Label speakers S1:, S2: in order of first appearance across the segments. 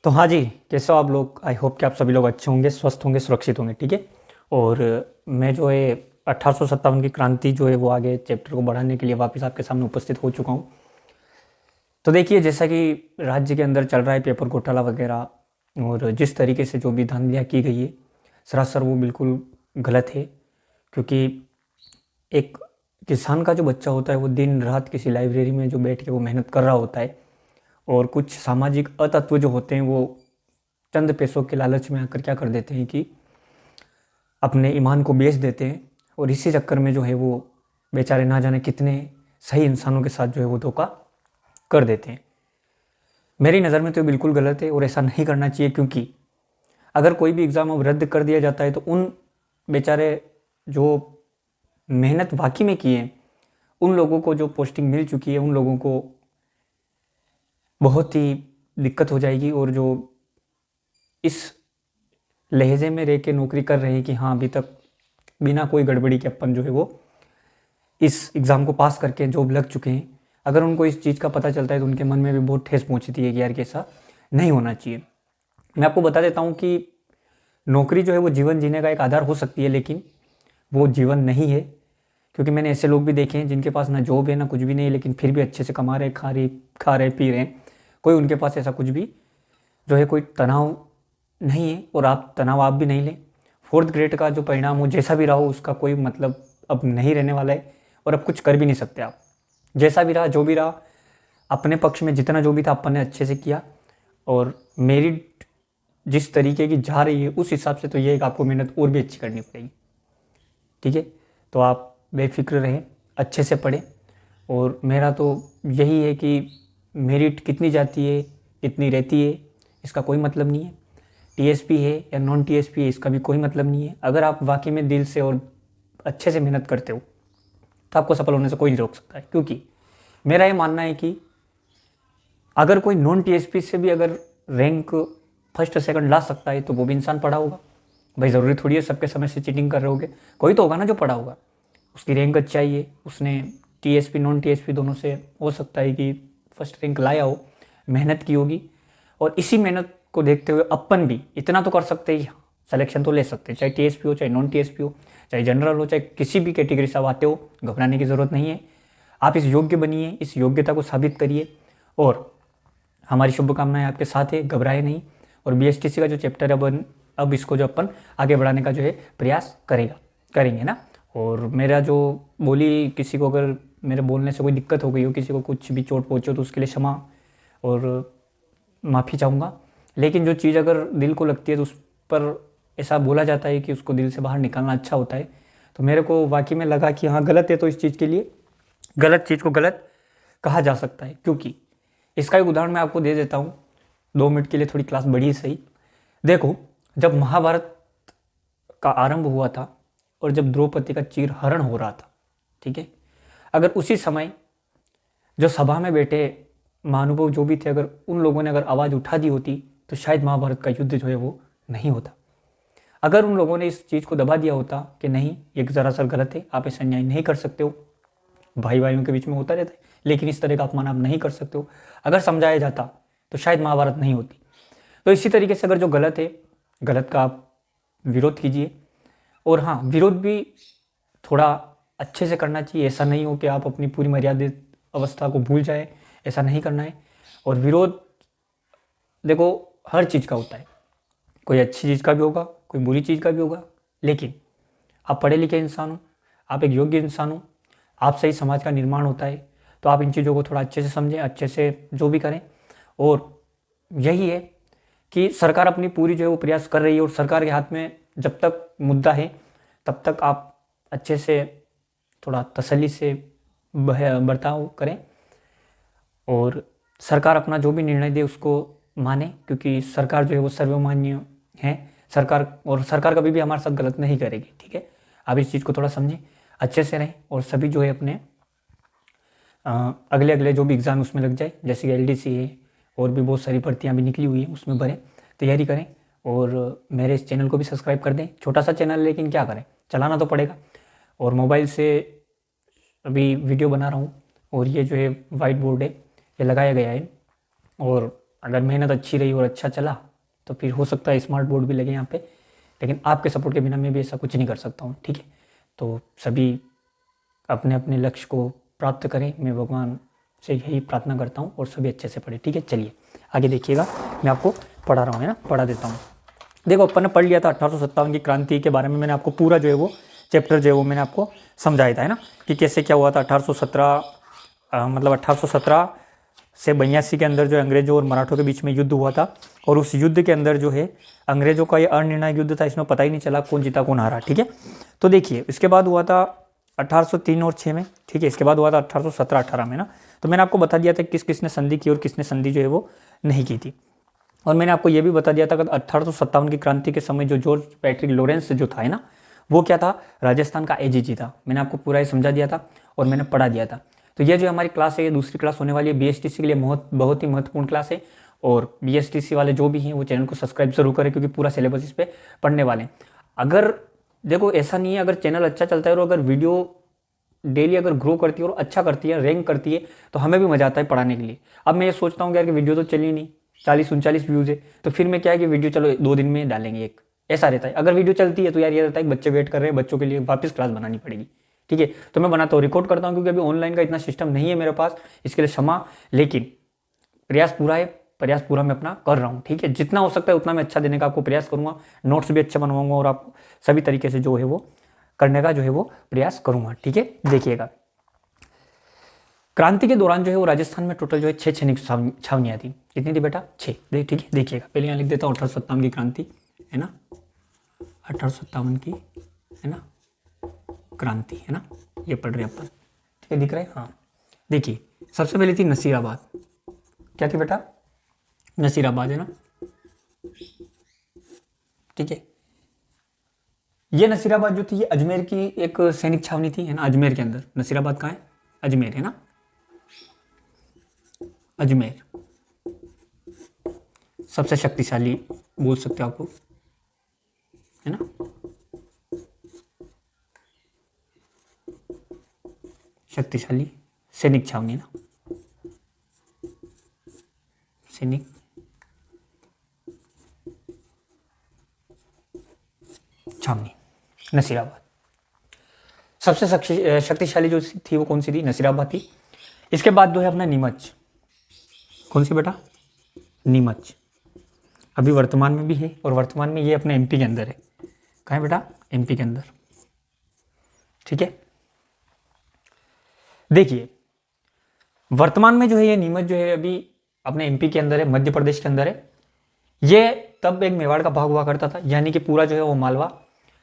S1: तो हाँ जी, कैसे हो आप लोग? आई होप कि आप सभी लोग अच्छे होंगे, स्वस्थ होंगे, सुरक्षित होंगे, ठीक है। और मैं जो है 1857 की क्रांति जो है वो आगे चैप्टर को बढ़ाने के लिए वापस आपके सामने उपस्थित हो चुका हूँ। तो देखिए, जैसा कि राज्य के अंदर चल रहा है पेपर घोटाला वगैरह, और जिस तरीके से जो भी धांधलियाँ की गई है, सरासर वो बिल्कुल गलत है। क्योंकि एक किसान का जो बच्चा होता है वो दिन रात किसी लाइब्रेरी में जो बैठ के वो मेहनत कर रहा होता है, और कुछ सामाजिक अतत्व जो होते हैं वो चंद पैसों के लालच में आकर क्या कर देते हैं कि अपने ईमान को बेच देते हैं। और इसी चक्कर में जो है वो बेचारे ना जाने कितने सही इंसानों के साथ जो है वो धोखा कर देते हैं। मेरी नज़र में तो ये बिल्कुल गलत है और ऐसा नहीं करना चाहिए। क्योंकि अगर कोई भी एग्ज़ाम अब रद्द कर दिया जाता है तो उन बेचारे जो मेहनत वाकई में की है उन लोगों को जो पोस्टिंग मिल चुकी है उन लोगों को बहुत ही दिक्कत हो जाएगी। और जो इस लहजे में रह के नौकरी कर रहे हैं कि हाँ अभी तक बिना कोई गड़बड़ी के अपन जो है वो इस एग्ज़ाम को पास करके जॉब लग चुके हैं, अगर उनको इस चीज़ का पता चलता है तो उनके मन में भी बहुत ठेस पहुंचती है कि यार कैसा नहीं होना चाहिए। मैं आपको बता देता हूँ कि नौकरी जो है वो जीवन जीने का एक आधार हो सकती है, लेकिन वो जीवन नहीं है। क्योंकि मैंने ऐसे लोग भी देखे हैं जिनके पास ना जॉब है ना कुछ भी नहीं है, लेकिन फिर भी अच्छे से कमा रहे, खा रहे पी रहे हैं। कोई उनके पास ऐसा कुछ भी जो है कोई तनाव नहीं है, और तनाव आप भी नहीं लें। फोर्थ ग्रेड का जो परिणाम हो जैसा भी रहा हो उसका कोई मतलब अब नहीं रहने वाला है, और अब कुछ कर भी नहीं सकते आप। जैसा भी रहा जो भी रहा, अपने पक्ष में जितना जो भी था अपन ने अच्छे से किया, और मेरिट जिस तरीके की जा रही है उस हिसाब से तो ये है कि आपको मेहनत और भी अच्छी करनी पड़ेगी, ठीक है। तो आप बेफिक्र रहें, अच्छे से पढ़ें। और मेरा तो यही है कि मेरिट कितनी जाती है कितनी रहती है इसका कोई मतलब नहीं है। टीएसपी है या नॉन टीएसपी है इसका भी कोई मतलब नहीं है। अगर आप वाकई में दिल से और अच्छे से मेहनत करते हो तो आपको सफल होने से कोई नहीं रोक सकता है। क्योंकि मेरा ये मानना है कि अगर कोई नॉन टीएसपी से भी अगर रैंक फर्स्ट सेकंड ला सकता है तो वो भी इंसान पढ़ा होगा। भाई ज़रूरी थोड़ी है सबके समय से चीटिंग कर रहे होगे, कोई तो होगा ना जो पढ़ा होगा, उसकी रैंक अच्छी आई है, उसने टीएसपी नॉन टीएसपी दोनों से हो सकता है कि फर्स्ट रैंक लाया हो, मेहनत की होगी। और इसी मेहनत को देखते हुए अपन भी इतना तो कर सकते हैं, सिलेक्शन तो ले सकते हैं, चाहे टीएसपी हो चाहे नॉन टीएसपी हो, चाहे जनरल हो चाहे किसी भी कैटेगरी से आप आते हो, घबराने की ज़रूरत नहीं है। आप इस योग्य बनिए, इस योग्यता को साबित करिए, और हमारी शुभकामनाएं आपके साथ है, घबराए नहीं। और बीएसटीसी का जो चैप्टर है अब इसको जो अपन आगे बढ़ाने का जो है प्रयास करेंगे ना। और मेरा जो बोली किसी को अगर मेरे बोलने से कोई दिक्कत हो गई हो, किसी को कुछ भी चोट पहुँचे तो उसके लिए क्षमा और माफ़ी चाहूँगा। लेकिन जो चीज़ अगर दिल को लगती है तो उस पर ऐसा बोला जाता है कि उसको दिल से बाहर निकालना अच्छा होता है। तो मेरे को वाकई में लगा कि हाँ गलत है, तो इस चीज़ के लिए गलत चीज़ को गलत कहा जा सकता है। क्योंकि इसका एक उदाहरण मैं आपको दे देता हूँ, 2 मिनट के लिए थोड़ी क्लास बड़ी सही। देखो, जब महाभारत का आरंभ हुआ था और जब द्रौपदी का चीरहरण हो रहा था, ठीक है, अगर उसी समय जो सभा में बैठे महानुभाव जो भी थे, अगर उन लोगों ने अगर आवाज़ उठा दी होती तो शायद महाभारत का युद्ध जो है वो नहीं होता। अगर उन लोगों ने इस चीज़ को दबा दिया होता कि नहीं ये ज़रा सा गलत है, आप ऐसा न्याय नहीं कर सकते हो, भाई भाइयों के बीच में होता रहता है लेकिन इस तरह का अपमान आप नहीं कर सकते हो, अगर समझाया जाता तो शायद महाभारत नहीं होती। तो इसी तरीके से अगर जो गलत है, गलत का आप विरोध कीजिए। और हाँ, विरोध भी थोड़ा अच्छे से करना चाहिए, ऐसा नहीं हो कि आप अपनी पूरी मर्यादित अवस्था को भूल जाए, ऐसा नहीं करना है। और विरोध देखो हर चीज़ का होता है, कोई अच्छी चीज़ का भी होगा कोई बुरी चीज़ का भी होगा, लेकिन आप पढ़े लिखे इंसान हो, आप एक योग्य इंसान हो, आपसे ही समाज का निर्माण होता है। तो आप इन चीज़ों को थोड़ा अच्छे से समझें, अच्छे से जो भी करें। और यही है कि सरकार अपनी पूरी जो है वो प्रयास कर रही है, और सरकार के हाथ में जब तक मुद्दा है तब तक आप अच्छे से थोड़ा तसल्ली से बर्ताव करें, और सरकार अपना जो भी निर्णय दे उसको माने। क्योंकि सरकार जो है वो सर्वमान्य है, सरकार कभी भी हमारे साथ गलत नहीं करेगी, ठीक है। आप इस चीज़ को थोड़ा समझें, अच्छे से रहें, और सभी जो है अपने अगले अगले जो भी एग्ज़ाम उसमें लग जाए, जैसे कि एलडीसी है और भी बहुत सारी भर्तियाँ भी निकली हुई हैं उसमें भरें, तैयारी करें। और मेरे इस चैनल को भी सब्सक्राइब कर दें, छोटा सा चैनल लेकिन क्या करें, चलाना तो पड़ेगा। और मोबाइल से अभी वीडियो बना रहा हूँ, और ये जो है वाइट बोर्ड है ये लगाया गया है, और अगर मेहनत अच्छी रही और अच्छा चला तो फिर हो सकता है स्मार्ट बोर्ड भी लगे यहाँ पे, लेकिन आपके सपोर्ट के बिना मैं भी ऐसा कुछ नहीं कर सकता हूँ, ठीक है। तो सभी अपने अपने लक्ष्य को प्राप्त करें, मैं भगवान से यही प्रार्थना करता हूँ, और सभी अच्छे से पढ़े, ठीक है। चलिए आगे देखिएगा, मैं आपको पढ़ा रहा हूँ, है ना, पढ़ा देता हूँ। देखो अपन ने पढ़ लिया था 1857 की क्रांति के बारे में, मैंने आपको पूरा जो है वो चैप्टर जो है वो मैंने आपको समझाया था, है ना, कि कैसे क्या हुआ था 1817, मतलब 1817 से 82 के अंदर जो अंग्रेजों और मराठों के बीच में युद्ध हुआ था, और उस युद्ध के अंदर जो है अंग्रेजों का ये अनिर्णायक युद्ध था, इसमें पता ही नहीं चला कौन जीता कौन हारा, ठीक है। तो देखिए इसके बाद हुआ था 1803 और 6 में, ठीक है। इसके बाद हुआ था 1817-18 में ना। तो मैंने आपको बता दिया था किस किसने संधि की और किसने संधि जो है वो नहीं की थी। और मैंने आपको ये भी बता दिया था कि 1857 की क्रांति के समय जो जॉर्ज पैट्रिक लॉरेंस जो था, है ना, वो क्या था, राजस्थान का एजीजी था। मैंने आपको पूरा ही समझा दिया था और मैंने पढ़ा दिया था। तो ये जो हमारी क्लास है ये दूसरी क्लास होने वाली है, बीएसटीसी के लिए बहुत ही महत्वपूर्ण क्लास है। और बीएसटीसी वाले जो भी हैं वो चैनल को सब्सक्राइब जरूर करें, क्योंकि पूरा सिलेबस इस पर पढ़ने वाले हैं। अगर देखो ऐसा नहीं है, अगर चैनल अच्छा चलता है और अगर वीडियो डेली अगर ग्रो करती है और अच्छा करती है, रैंक करती है, तो हमें भी मजा आता है पढ़ाने के लिए। अब मैं ये सोचता हूँ यार कि वीडियो तो चली नहीं, 40-39 व्यूज़ है, तो फिर मैं क्या है कि वीडियो चलो 2 दिन में डालेंगे एक, ऐसा रहता है। अगर वीडियो चलती है तो यार ये रहता है कि बच्चे वेट कर रहे हैं, बच्चों के लिए वापस क्लास बनानी पड़ेगी, ठीक है। तो मैं बनाता हूँ, रिकॉर्ड करता हूँ, क्योंकि अभी ऑनलाइन का इतना सिस्टम नहीं है मेरे पास, इसके लिए क्षमा, लेकिन प्रयास पूरा है, प्रयास पूरा मैं अपना कर रहा हूँ, ठीक है। जितना हो सकता है उतना मैं अच्छा देने का आपको प्रयास करूँगा, नोट्स भी अच्छा बनवाऊंगा और आप सभी तरीके से जो है वो करने का जो है वो प्रयास करूँगा, ठीक है। देखिएगा क्रांति के दौरान जो है वो राजस्थान में टोटल जो है 6 सैनिक छावनियाँ थी। कितनी थी बेटा? 6, ठीक है। देखिएगा पहले यहाँ लिख देता हूँ 1857 की क्रांति, है ना, 1857 की, है ना, क्रांति, है ना, ये पढ़ रहे अपन, ठीक है, दिख रहा है, हाँ। देखिए सबसे पहले थी नसीराबाद, क्या थी बेटा? नसीराबाद, है ना, ठीक है। ये नसीराबाद जो थी ये अजमेर की एक सैनिक छावनी थी, है ना, अजमेर के अंदर। नसीराबाद कहाँ है? अजमेर, है ना, अजमेर सबसे शक्तिशाली बोल सकते हो आपको, है ना, शक्तिशाली सैनिक छावनी, ना, सैनिक छावनी नसीराबाद। सबसे शक्तिशाली जो थी वो कौन सी थी? नसीराबाद थी। इसके बाद जो है अपना नीमच, कौन सी बेटा? नीमच अभी वर्तमान में भी है, और वर्तमान में ये अपने एमपी के अंदर है। कहाँ है बेटा? एमपी के अंदर, ठीक है। देखिए वर्तमान में जो है ये नीमच जो है अभी अपने एमपी के अंदर है, मध्य प्रदेश के अंदर है। ये तब एक मेवाड़ का भाग हुआ करता था, यानी कि पूरा जो है वो मालवा,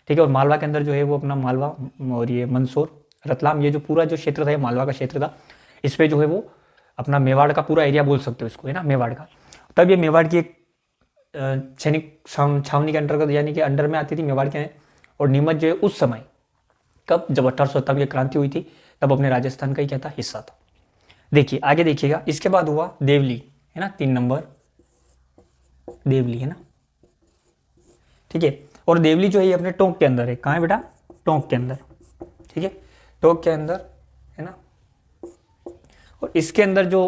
S1: ठीक है। और मालवा के अंदर जो है वो अपना मालवा और ये मंदसौर, रतलाम, ये जो पूरा जो क्षेत्र था ये मालवा का क्षेत्र था। इस पर जो है वो अपना मेवाड़ का पूरा एरिया बोल सकते हो इसको, है ना, मेवाड़ का। तब ये मेवाड़ की एक सैनिक छावनी के अंतर्गत यानी कि अंडर में आती थी मेवाड़ के। और नीमच जो है उस समय, कब? जब 1857 की क्रांति हुई थी, तब अपने राजस्थान का ही क्या था? हिस्सा था। देखिए आगे देखिएगा, इसके बाद हुआ देवली, है ना, 3 नंबर देवली, है ना, ठीक है। और देवली जो है ये अपने टोंक के अंदर है। कहाँ है बेटा? टोंक के अंदर, ठीक है, टोंक के अंदर, है ना। और इसके अंदर जो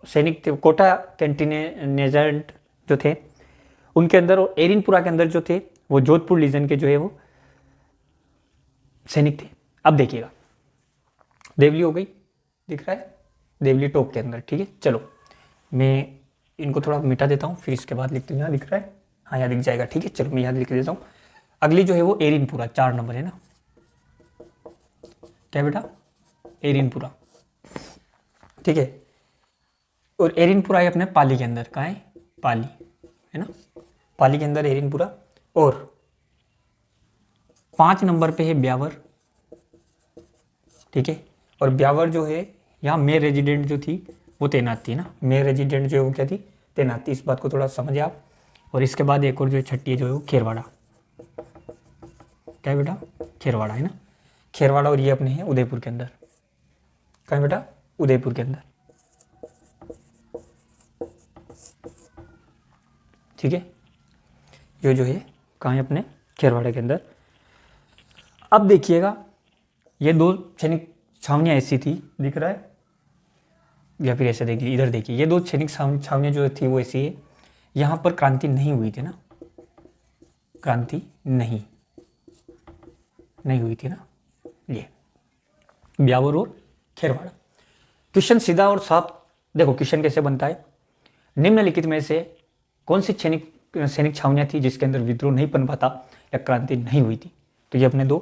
S1: सैनिक थे, कोटा कैंटिनेजेंट जो थे उनके अंदर, और एरिनपुरा के अंदर जो थे वो जोधपुर लीजन के जो है वो सैनिक थे। अब देखिएगा देवली हो गई, दिख रहा है, देवली टोक के अंदर, ठीक है। चलो मैं इनको थोड़ा मिटा देता हूँ, फिर इसके बाद लिखते हैं। यहाँ दिख रहा है, हाँ यहाँ दिख जाएगा, ठीक है। चलो मैं यहाँ लिख देता हूँ। अगली जो है वो एरिनपुरा, 4 नंबर, है ना, क्या बेटा? एरिनपुरा, ठीक है। और एरिनपुरा है अपने पाली के अंदर। कहाँ है? पाली, है ना, पाली के अंदर एरिनपुरा। और 5 नंबर पे है ब्यावर, ठीक है। और ब्यावर जो है यहाँ मेयर रेजिडेंट जो थी वो तैनात थी ना, मेयर रेजिडेंट जो है वो क्या थी? तैनात थी। इस बात को थोड़ा समझे आप। और इसके बाद एक और जो छठी है जो है वो खेरवाड़ा, क्या है बेटा? खेरवाड़ा, है ना, खेरवाड़ा। और ये अपने हैं उदयपुर के अंदर। कहाँ है बेटा? उदयपुर के अंदर, ठीक है। ये जो है कहाँ है? अपने खेरवाड़ा के अंदर। अब देखिएगा ये 2 सैनिक छावनियाँ ऐसी थी, दिख रहा है, या फिर ऐसे देखिए, इधर देखिए, ये दो सैनिक छावनियाँ जो थी वो ऐसी है, यहाँ पर क्रांति नहीं हुई थी ना, क्रांति नहीं हुई थी ना। ये ब्यावर और खेरवाड़ा। क्वेश्चन सीधा और साफ देखो, क्वेश्चन कैसे बनता है, निम्नलिखित में से कौन सी सैनिक छावनियाँ थी जिसके अंदर विद्रोह नहीं पनपा था या क्रांति नहीं हुई थी। तो ये अपने दो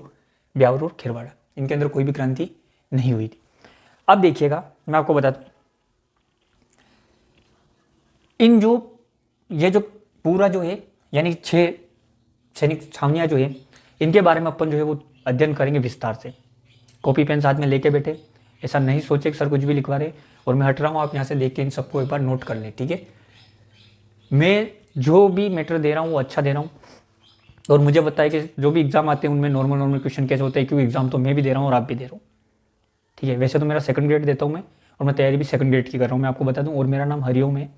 S1: ब्यावर और खेरवाड़ा, इनके अंदर कोई भी क्रांति नहीं हुई थी। अब देखिएगा, मैं आपको बताता हूँ, इन ये जो पूरा जो है यानी 6 सैनिक छावनियाँ जो है, इनके बारे में अपन जो है वो अध्ययन करेंगे विस्तार से। कॉपी पेन साथ में लेके बैठे, ऐसा नहीं सोचे कि सर कुछ भी लिखवा रहे और मैं हट रहा हूँ, आप यहाँ से देख के इन सबको एक बार नोट कर लें, ठीक है। मैं जो भी मैटर दे रहा हूँ वो अच्छा दे रहा हूँ, और मुझे बताया कि जो भी एग्जाम आते हैं उनमें नॉर्मल क्वेश्चन कैसे होते हैं, क्योंकि एग्जाम तो मैं भी दे रहा हूँ और आप भी दे रहा हूँ, ठीक है। वैसे तो मेरा 2nd ग्रेड देता हूँ मैं, और मैं तैयारी भी 2nd ग्रेड की कर रहा हूँ, मैं आपको बता दूँ। और मेरा नाम हरिओम है,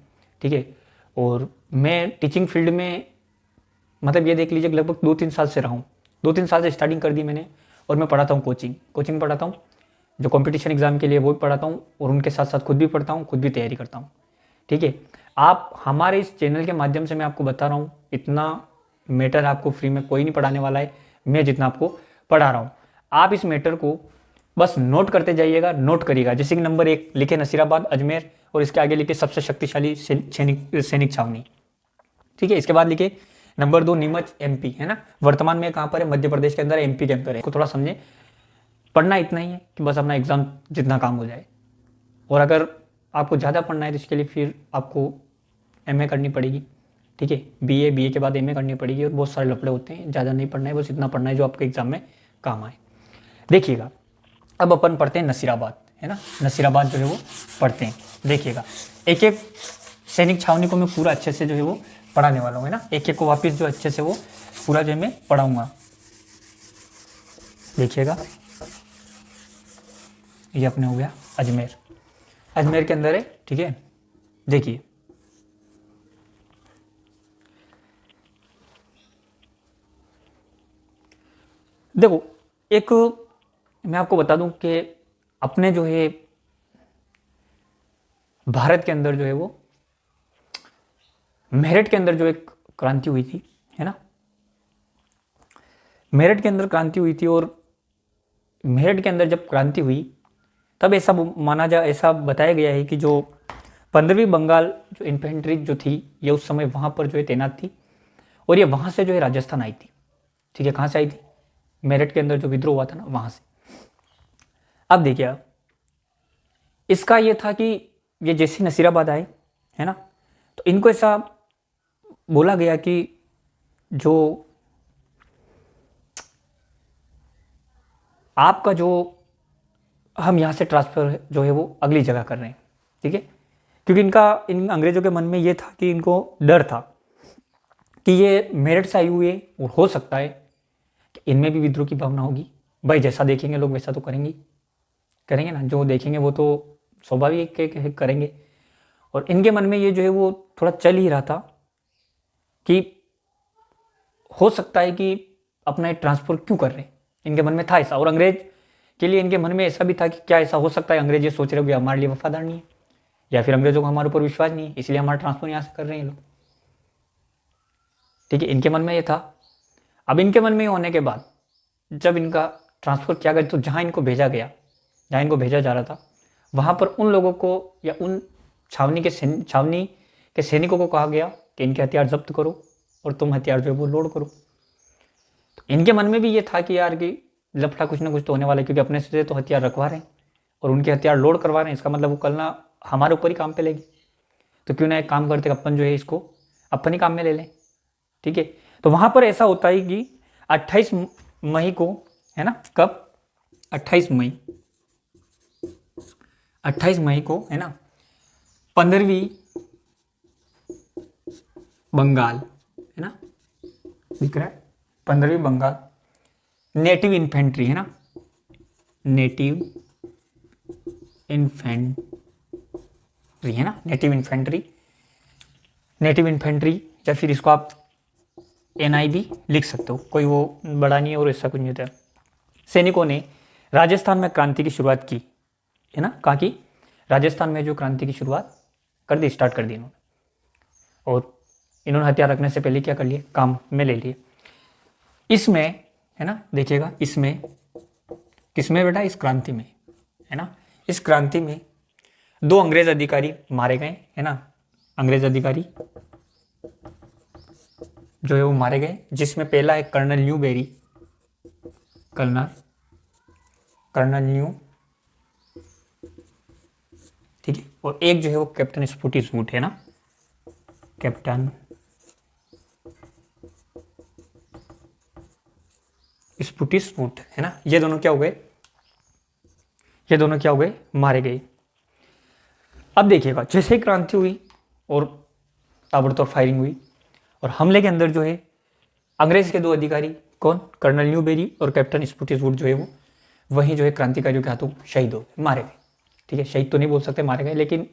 S1: ठीक है। और मैं टीचिंग फील्ड में मतलब ये देख लीजिए लगभग 2-3 साल से रहा हूँ, 2-3 साल से स्टार्टिंग कर दी मैंने। और मैं पढ़ाता हूँ, कोचिंग पढ़ाता हूँ, जो कंपटीशन एग्जाम के लिए वो भी पढ़ाता हूँ, और उनके साथ साथ खुद भी पढ़ता हूँ, खुद भी तैयारी करता हूँ, ठीक है। आप हमारे इस चैनल के माध्यम से मैं आपको बता रहा हूँ, इतना मैटर आपको फ्री में कोई नहीं पढ़ाने वाला है, मैं जितना आपको पढ़ा रहा हूँ। आप इस मैटर को बस नोट करते जाइएगा, नोट करिएगा। जैसे कि नंबर 1 लिखे नसीराबाद अजमेर, और इसके आगे लिखे सबसे शक्तिशाली सैनिक छावनी, ठीक है। इसके बाद लिखे नंबर 2 नीमच MP, है ना। वर्तमान में कहाँ पर है, मध्य प्रदेश के अंदर, MP के अंदर है। को थोड़ा समझे, पढ़ना इतना ही है कि बस अपना एग्जाम जितना काम हो जाए। और अगर आपको ज़्यादा पढ़ना है तो इसके लिए फिर आपको MA करनी पड़ेगी, ठीक है। BA के बाद MA करनी पड़ेगी, और बहुत सारे लफड़े होते हैं। ज़्यादा नहीं पढ़ना है, बस इतना पढ़ना है जो आपके एग्जाम में काम आए। देखिएगा, अब अपन पढ़ते हैं नसीराबाद, है ना। नसीराबाद जो है वो पढ़ते हैं। देखिएगा, एक एक सैनिक छावनी को मैं पूरा अच्छे से जो है वो पढ़ाने वाला हूँ, है ना। एक एक को वापस जो अच्छे से वो पूरा जो है मैं पढ़ाऊँगा। देखिएगा, ये अपने हो गया अजमेर के अंदर है, ठीक है। देखिए, देखो, एक मैं आपको बता दूं कि अपने जो है भारत के अंदर जो है वो मेरठ के अंदर जो एक क्रांति हुई थी, है ना। मेरठ के अंदर क्रांति हुई थी, और मेरठ के अंदर जब क्रांति हुई तब ऐसा ऐसा बताया गया है कि जो 15वीं बंगाल जो इन्फेंट्री जो थी, ये उस समय वहाँ पर जो है तैनात थी, और ये वहाँ से जो है राजस्थान आई थी, ठीक है। कहाँ से आई थी, मेरठ के अंदर जो विद्रोह हुआ था ना, वहाँ से। अब देखिए, इसका ये था कि ये जैसे नसीराबाद आए, है ना, तो इनको ऐसा बोला गया कि जो आपका जो हम यहाँ से ट्रांसफ़र जो है वो अगली जगह कर रहे हैं, ठीक है। क्योंकि इन अंग्रेज़ों के मन में ये था कि इनको डर था कि ये मेरठ से आई हुई है, और हो सकता है कि इनमें भी विद्रोह की भावना होगी। भाई जैसा देखेंगे लोग वैसा तो करेंगे ना, जो देखेंगे वो तो स्वाभाविक है करेंगे। और इनके मन में ये जो है वो थोड़ा चल ही रहा था कि हो सकता है कि अपना ट्रांसफर क्यों कर रहे हैं, इनके मन में था ऐसा। और अंग्रेज के लिए इनके मन में ऐसा भी था कि क्या ऐसा हो सकता है अंग्रेज ये सोच रहे हो कि हमारे लिए वफादार नहीं है, या फिर अंग्रेजों को हमारे ऊपर विश्वास नहीं है, इसलिए हमारा ट्रांसफर यहाँ से कर रहे हैं लोग, ठीक है। इनके मन में ये था। अब इनके मन में होने के बाद जब इनका ट्रांसफ़र किया गया, तो जहाँ इनको भेजा जा रहा था, वहाँ पर उन लोगों को या उन छावनी के सैनिकों को कहा गया कि इनके हथियार जब्त करो और तुम हथियार जो है वो लोड करो। तो इनके मन में भी ये था कि यार कि लफड़ा कुछ ना कुछ तो होने वाला है, क्योंकि अपने से तो हथियार रखवा रहे हैं और उनके हथियार लोड करवा रहे हैं, इसका मतलब वो कल ना हमारे ऊपर ही काम पे लेगी। तो क्यों ना एक काम करते अपन जो है इसको अपन ही काम में ले लें, ठीक है। तो वहाँ पर ऐसा होता है कि 28 मई को, है ना, कब 28 मई को, है ना, 15वीं बंगाल, है ना, दिख रहा है, 15वीं बंगाल नेटिव इन्फेंट्री, है ना, नेटिव इन्फेंट्री, है ना, नेटिव इन्फेंट्री, या फिर इसको आप NI भी लिख सकते हो, कोई वो बड़ा नहीं है और ऐसा कुछ नहीं होता। सैनिकों ने राजस्थान में क्रांति की शुरुआत की, है ना, कहाँ की, राजस्थान में जो क्रांति की शुरुआत कर दी, स्टार्ट कर दी इन्होंने। और इन्होंने हथियार रखने से पहले क्या कर लिए, काम में ले लिए। इसमें है ना, देखिएगा इसमें, किसमें बेटा, इस क्रांति में, है ना, इस क्रांति में 2 अंग्रेज अधिकारी मारे गए, है ना, अंग्रेज अधिकारी जो है वो मारे गए, जिसमें पहला है कर्नल न्यूबेरी, कर्नल न्यू, ठीक है, और एक जो है वो कैप्टन स्पुटिसवुड, है ना, कैप्टन स्पुटिसवुड, है ना। ये दोनों क्या हो गए, ये दोनों क्या हो गए, मारे गए। अब देखिएगा, जैसे ही क्रांति हुई और ताबड़तोड़ फायरिंग हुई, और हमले के अंदर जो है अंग्रेज के 2 अधिकारी, कौन, कर्नल न्यूबेरी और कैप्टन स्पुटिसवुड जो है वो वहीं जो है क्रांतिकारियों के हाथों शहीद हो गए, मारे गए, ठीक है, शहीद तो नहीं बोल सकते, मारे गए, लेकिन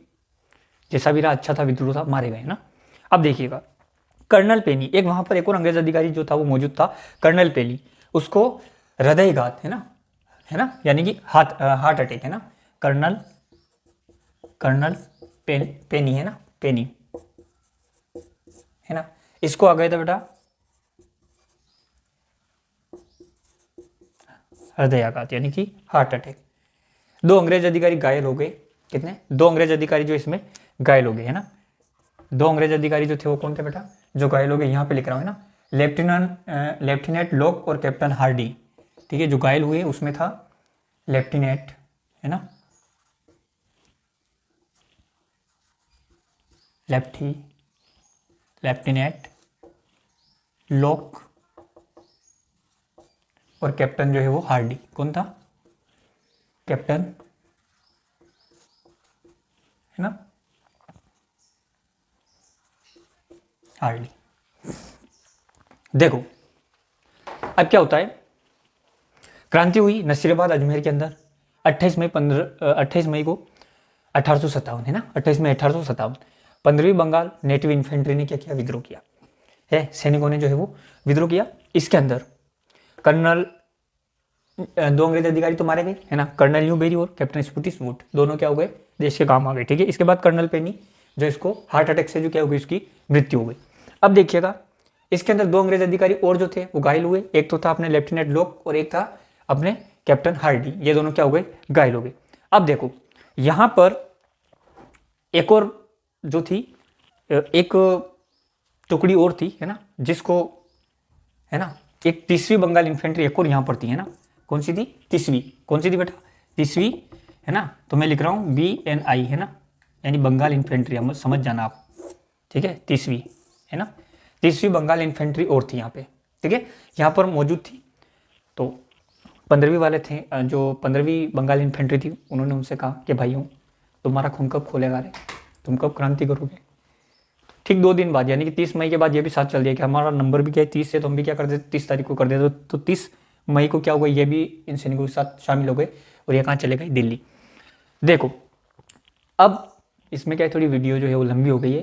S1: जैसा भी रहा अच्छा था, विद्रोह था, मारे गए ना। अब देखिएगा कर्नल पेनी, एक वहां पर एक और अंग्रेज अधिकारी जो था वो मौजूद था, कर्नल पेनी, उसको हृदयघात, है ना, यानी कि हार्ट अटैक, है ना, कर्नल पेनी, है ना, पेनी, है ना, इसको आ गए था बेटा हृदयाघात, यानी कि हार्ट अटैक। 2 अंग्रेज अधिकारी घायल हो गए, कितने, 2 अंग्रेज अधिकारी जो इसमें घायल हो गए, है ना। 2 अंग्रेज अधिकारी जो थे वो कौन थे बेटा, जो घायल हो गए, यहां पे लिख रहा हूं, है ना, लेफ्टिनेंट लॉक और कैप्टन हार्डी, ठीक है, जो घायल हुए उसमें था लेफ्टिनेंट, है ना, लेफ्टिनेंट लॉक और कैप्टन जो है वो हार्डी, कौन था, कैप्टन, है ना, हार्डी। देखो अब क्या होता है, क्रांति हुई नसीराबाद अजमेर के अंदर 28 मई को 1857, है ना, 28 मई 1857। 15वीं बंगाल नेटिव इन्फेंट्री ने क्या किया, विद्रोह किया, है, सैनिकों ने जो है वो विद्रोह किया। इसके अंदर कर्नल 2 अंग्रेज अधिकारी तो मारे गए, है ना, कर्नल न्यूबेरी और कैप्टन स्पुटिसवुड दोनों क्या हो गए, देश के काम आ गए, ठीक है। इसके बाद कर्नल पेनी जो इसको हार्ट अटैक से जो क्या हो गई, उसकी मृत्यु हो गई। अब देखिएगा इसके अंदर 2 अंग्रेज अधिकारी और जो थे वो घायल हुए, एक तो था अपने लेफ्टिनेंट लॉक और एक था अपने कैप्टन हार्डी, ये दोनों क्या हो गए, घायल हो गए। अब देखो यहां पर एक और जो थी, एक टुकड़ी और थी, है ना, जिसको, है ना, एक 30वीं बंगाल इन्फेंट्री एक और यहां पर थी, है ना, कौन सी थी, 30वीं, कौन सी थी बेटा, 30वीं, है ना, तो मैं लिख रहा हूं BNI, है ना, यानी बंगाल इन्फेंट्री, हम समझ जाना आप, ठीक है, 30वीं, है ना, 30वीं बंगाल इन्फेंट्री और थी यहाँ पे, ठीक है, यहाँ पर मौजूद थी। तो 15वीं वाले थे, जो 15वीं बंगाल इन्फेंट्री थी, उन्होंने उनसे कहा कि भाइयों तुम्हारा खून कब खोलेगा रे, तुम कब क्रांति करोगे। ठीक 2 दिन बाद यानी कि 30 मई के बाद ये भी साथ चल दिया कि हमारा नंबर भी क्या है 30 से, तो हम भी क्या कर देते 30 तारीख को कर देते। तो 30 मई को क्या हुआ, ये भी इन सैनिकों के साथ शामिल हो गए और ये कहाँ चले गए, दिल्ली। देखो अब इसमें क्या है, थोड़ी वीडियो जो है वो लंबी हो गई है,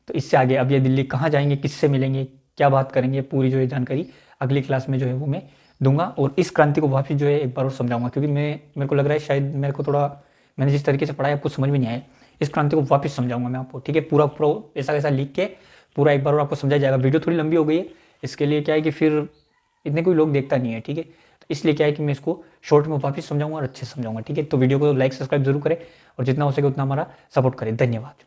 S1: तो इससे आगे अब ये दिल्ली कहाँ जाएंगे, किससे मिलेंगे, क्या बात करेंगे, पूरी जो है जानकारी अगली क्लास में जो है वो मैं दूंगा। और इस क्रांति को वापस जो है एक बार और समझाऊंगा, क्योंकि मेरे को लग रहा है शायद मेरे को थोड़ा, मैंने जिस तरीके से पढ़ाया आपको समझ में नहीं आया, इस क्रांति को वापस समझाऊंगा मैं आपको, ठीक है, पूरा ऐसा कैसा लिख के पूरा एक बार और आपको समझाया जाएगा। वीडियो थोड़ी लंबी हो गई है, इसके लिए क्या है कि फिर इतने कोई लोग देखता नहीं है, ठीक है, तो इसलिए क्या है कि मैं इसको शॉर्ट में वापस समझाऊंगा और अच्छे से समझाऊंगा, ठीक है। तो वीडियो को लाइक सब्सक्राइब जरूर करें और जितना हो सके उतना हमारा सपोर्ट करें। धन्यवाद।